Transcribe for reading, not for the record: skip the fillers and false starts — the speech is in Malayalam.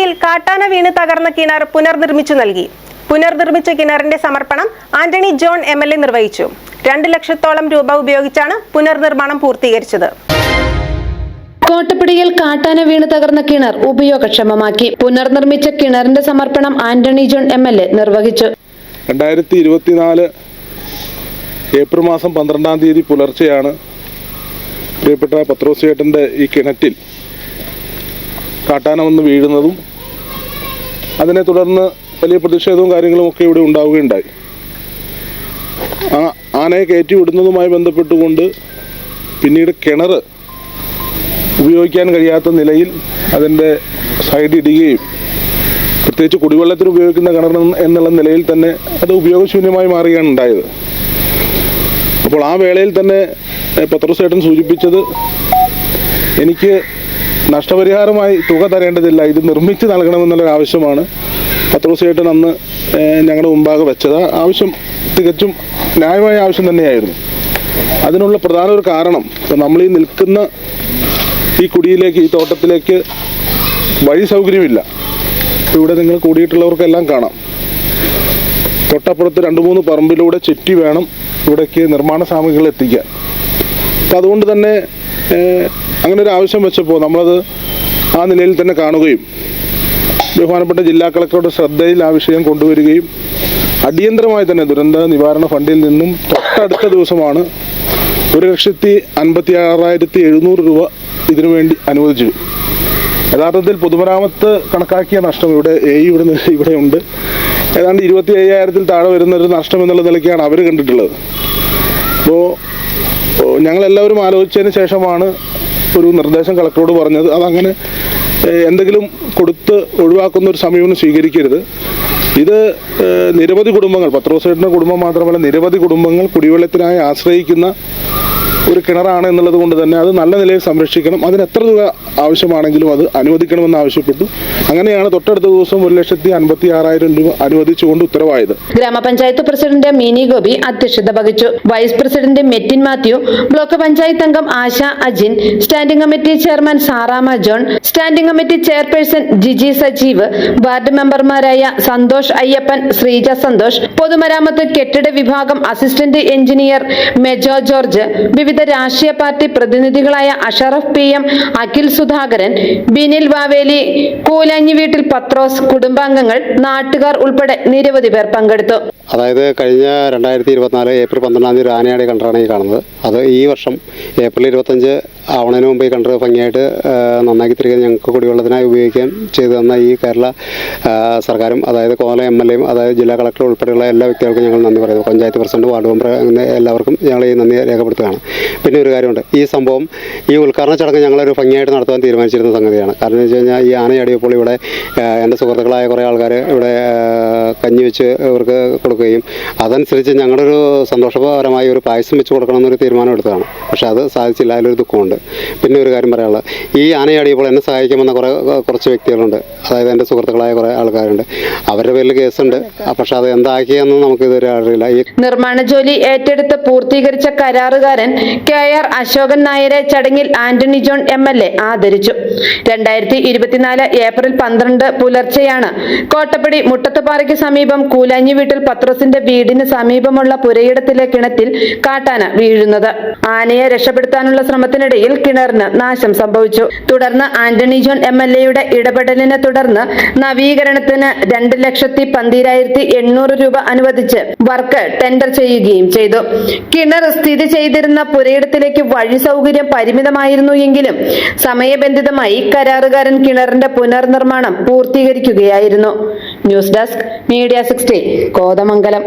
കോട്ടപ്പടിയിൽ കാട്ടാന വീണ് തകർന്ന കിണർ പുനർനിർമ്മിച്ചു നൽകി. പുനർനിർമ്മിച്ച കിണറിന്റെ സമർപ്പണം ആന്റണി ജോൺ MLA നിർവഹിച്ചു. 2 ലക്ഷത്തോളം രൂപ ഉപയോഗിച്ചാണ് പുനർനിർമ്മാണം പൂർത്തീകരിച്ചത്. കോട്ടപ്പടിയിൽ കാട്ടാന വീണ് തകർന്ന കിണർ ഉപയോഗക്ഷമമാക്കി. പുനർനിർമ്മിച്ച കിണറിന്റെ സമർപ്പണം ആന്റണി ജോൺ MLA നിർവഹിച്ചു. 2024 ഏപ്രിൽ മാസം 12-ാം തീയതി പുലർച്ചെയാണ് പ്രിയപ്പെട്ട പത്രോസ് ചേട്ടൻ്റെ ഈ കിണറ്റിൽ കാട്ടാന വന്ന് വീഴുന്നതും അതിനെ തുടർന്ന് വലിയ പ്രതിഷേധവും കാര്യങ്ങളും ഒക്കെ ഇവിടെ ഉണ്ടാവുകയുണ്ടായി. ആ ആനയെ കയറ്റി വിടുന്നതുമായി ബന്ധപ്പെട്ടുകൊണ്ട് പിന്നീട് കിണർ ഉപയോഗിക്കാൻ കഴിയാത്ത നിലയിൽ അതിൻ്റെ സൈഡ് ഇടുകയും പ്രത്യേകിച്ച് കുടിവെള്ളത്തിന് ഉപയോഗിക്കുന്ന കിണർ എന്നുള്ള നിലയിൽ തന്നെ അത് ഉപയോഗശൂന്യമായി മാറുകയാണ് ഉണ്ടായത്. അപ്പോൾ ആ വേളയിൽ തന്നെ പത്രോസ് ചേട്ടൻ സൂചിപ്പിച്ചത്, എനിക്ക് നഷ്ടപരിഹാരമായി തുക തരേണ്ടതില്ല, ഇത് നിർമ്മിച്ച് നൽകണമെന്നുള്ളൊരു ആവശ്യമാണ് പത്രോസ് ചേട്ടൻ അന്ന് ഞങ്ങളുടെ മുമ്പാകെ വെച്ചത്. ആവശ്യം തികച്ചും ന്യായമായ ആവശ്യം തന്നെയായിരുന്നു. അതിനുള്ള പ്രധാന ഒരു കാരണം, നമ്മൾ ഈ നിൽക്കുന്ന ഈ കുടിയിലേക്ക്, ഈ തോട്ടത്തിലേക്ക് വഴി സൗകര്യമില്ല. ഇവിടെ നിങ്ങൾ കൂടിയിട്ടുള്ളവർക്കെല്ലാം കാണാം, തൊട്ടപ്പുറത്ത് 2-3 പറമ്പിലൂടെ ചുറ്റി വേണം ഇവിടേക്ക് നിർമ്മാണ സാമഗ്രികൾ എത്തിക്കാൻ. അപ്പം അതുകൊണ്ട് തന്നെ അങ്ങനെ ഒരു ആവശ്യം വെച്ചപ്പോൾ നമ്മളത് ആ നിലയിൽ തന്നെ കാണുകയും ബഹുമാനപ്പെട്ട ജില്ലാ കളക്ടറുടെ ശ്രദ്ധയിൽ ആ വിഷയം കൊണ്ടുവരികയും അടിയന്തരമായി തന്നെ ദുരന്ത നിവാരണ ഫണ്ടിൽ നിന്നും തൊട്ടടുത്ത ദിവസമാണ് 1,56,700 രൂപ ഇതിനു വേണ്ടി അനുവദിച്ചു. യഥാർത്ഥത്തിൽ പൊതുമരാമത്ത് കണക്കാക്കിയ നഷ്ടം ഇവിടെ ഉണ്ട്. ഏതാണ്ട് 25,000-ൽ താഴെ വരുന്നൊരു നഷ്ടം എന്നുള്ള നിലയ്ക്കാണ് അവർ കണ്ടിട്ടുള്ളത്. അപ്പോൾ ഞങ്ങളെല്ലാവരും ആലോചിച്ചതിന് ശേഷമാണ് ഒരു നിർദ്ദേശം കളക്ടറോട് പറഞ്ഞത്. അതങ്ങനെ എന്തെങ്കിലും കൊടുത്ത് ഒഴിവാക്കുന്ന ഒരു സമീപനം സ്വീകരിക്കരുത്. ഇത് നിരവധി കുടുംബങ്ങൾ, പത്രോസ് ചേട്ടൻ്റെ കുടുംബം മാത്രമല്ല നിരവധി കുടുംബങ്ങൾ കുടിവെള്ളത്തിനായി ആശ്രയിക്കുന്ന ഒരു കിണറാണ് എന്നുള്ളത് കൊണ്ട് തന്നെ അത് നല്ല നിലയിൽ സംരക്ഷിക്കണം. അതിന് എത്ര തുക ആവശ്യമാണെങ്കിലും അത് അനുവദിക്കണമെന്ന് ആവശ്യപ്പെട്ടു. അങ്ങനെയാണ് തൊട്ടടുത്ത ദിവസം 1,56,000 രൂപ അനുവദിച്ചുകൊണ്ട് ഉത്തരവായത്. ഗ്രാമപഞ്ചായത്ത് പ്രസിഡന്റ് മിനി ഗോപി അധ്യക്ഷത വഹിച്ചു. Vice president Metin Mathew, block panchayat അംഗം Asha Ajin, standing committee chairman Sarama John, standing committee chairperson Giji Sajeev, ward മെമ്പർമാരായ സന്തോഷ് അയ്യപ്പൻ, ശ്രീജ സന്തോഷ്, പൊതുമരാമത്ത് കെട്ടിട വിഭാഗം അസിസ്റ്റന്റ് എഞ്ചിനീയർ മെജോ ജോർജ്, വിവിധ രാഷ്ട്രീയ പാർട്ടി പ്രതിനിധികളായ അഷറഫ് PM, അഖിൽ സുധാകരൻ, ബിനിൽ വാവേലി, കൂലാഞ്ഞി വീട്ടിൽ പത്രോസ്, കുടുംബാംഗങ്ങൾ, നാട്ടുകാർ ഉൾപ്പെടെ നിരവധി പേർ പങ്കെടുത്തു. അതായത് കഴിഞ്ഞ 2024 ഏപ്രിൽ 12-ാം തീയതി ആനയാടി കണ്ടറാണ് ഈ കാണുന്നത്. അത് ഈ വർഷം ഏപ്രിൽ 25 ആവണതിന് മുമ്പ് ഈ കണ്ടർ ഭംഗിയായിട്ട് നന്നാക്കി തിരികെ ഞങ്ങൾക്ക് കുടിവെള്ളത്തിനായി ഉപയോഗിക്കാൻ ചെയ്തു തന്ന ഈ കേരള സർക്കാരും, അതായത് കോലം MLAയും, അതായത് ജില്ലാ കളക്ടർ ഉൾപ്പെടെയുള്ള എല്ലാ വ്യക്തികൾക്കും ഞങ്ങൾ നന്ദി പറയുന്നു. പഞ്ചായത്ത് പ്രസിഡന്റ്, വാർഡ് മെമ്പർ, അങ്ങനെ എല്ലാവർക്കും ഞങ്ങൾ ഈ നന്ദി രേഖപ്പെടുത്തുകയാണ്. പിന്നെ ഒരു കാര്യമുണ്ട്, ഈ സംഭവം, ഈ ഉദ്ഘാടന ചടങ്ങ് ഞങ്ങളൊരു ഭംഗിയായിട്ട് നടത്താൻ തീരുമാനിച്ചിരുന്ന സംഗതിയാണ്. കാരണം എന്ന് വെച്ച് കഴിഞ്ഞാൽ ഈ ആനയാടിയപ്പോൾ ഇവിടെ എൻ്റെ സുഹൃത്തുക്കളായ കുറേ ആൾക്കാർ ഇവിടെ കഞ്ഞി വെച്ച് ഇവർക്ക് കൊടുക്കുകയും അതനുസരിച്ച് ഞങ്ങളൊരു സന്തോഷപരമായ ഒരു പായസം വെച്ച് കൊടുക്കണമെന്നൊരു തീരുമാനം എടുത്തതാണ്. പക്ഷേ അത് സാധിച്ചില്ല, അതിലൊരു ദുഃഖമുണ്ട്. പിന്നെ ഒരു കാര്യം പറയാനുള്ളത്, ഈ ആനയാടിയപ്പോൾ എന്നെ സഹായിക്കുമെന്ന കുറച്ച് വ്യക്തികളുണ്ട്, അതായത് എൻ്റെ സുഹൃത്തുക്കളായ കുറേ ആൾക്കാരുണ്ട്. അവരുടെ പേരിൽ കേസുണ്ട്. പക്ഷെ അത് എന്താക്കിയെന്ന് നമുക്ക് ഇതുവരെ അറിയില്ല. ഈ നിർമ്മാണ ജോലി ഏറ്റെടുത്ത് പൂർത്തീകരിച്ച കരാറുകാരൻ KR അശോകൻ നായരെ ചടങ്ങിൽ ആന്റണി ജോൺ MLA ആദരിച്ചു. 2024 ഏപ്രിൽ 12 പുലർച്ചെയാണ് കോട്ടപ്പടി മുട്ടത്തുപാറയ്ക്ക് സമീപം കൂലാഞ്ഞി വീട്ടിൽ പത്രോസിന്റെ വീടിന് സമീപമുള്ള പുരയിടത്തിലെ കിണറ്റിൽ കാട്ടാന വീഴുന്നത്. ആനയെ രക്ഷപ്പെടുത്താനുള്ള ശ്രമത്തിനിടയിൽ കിണറിന് നാശം സംഭവിച്ചു. തുടർന്ന് ആന്റണി ജോൺ MLAയുടെ ഇടപെടലിനെ തുടർന്ന് നവീകരണത്തിന് 2,12,800 രൂപ അനുവദിച്ച് വർക്ക് ടെൻഡർ ചെയ്യുകയും ചെയ്തു. കിണർ സ്ഥിതി ചെയ്തിരുന്ന പുരയിടത്തിലേക്ക് വഴി സൗകര്യം പരിമിതമായിരുന്നു എങ്കിലും സമയബന്ധിതമായി കരാറുകാരൻ കിണറിന്റെ പുനർനിർമ്മാണം പൂർത്തീകരിക്കുകയായിരുന്നു. News desk media 60 Kothamangalam.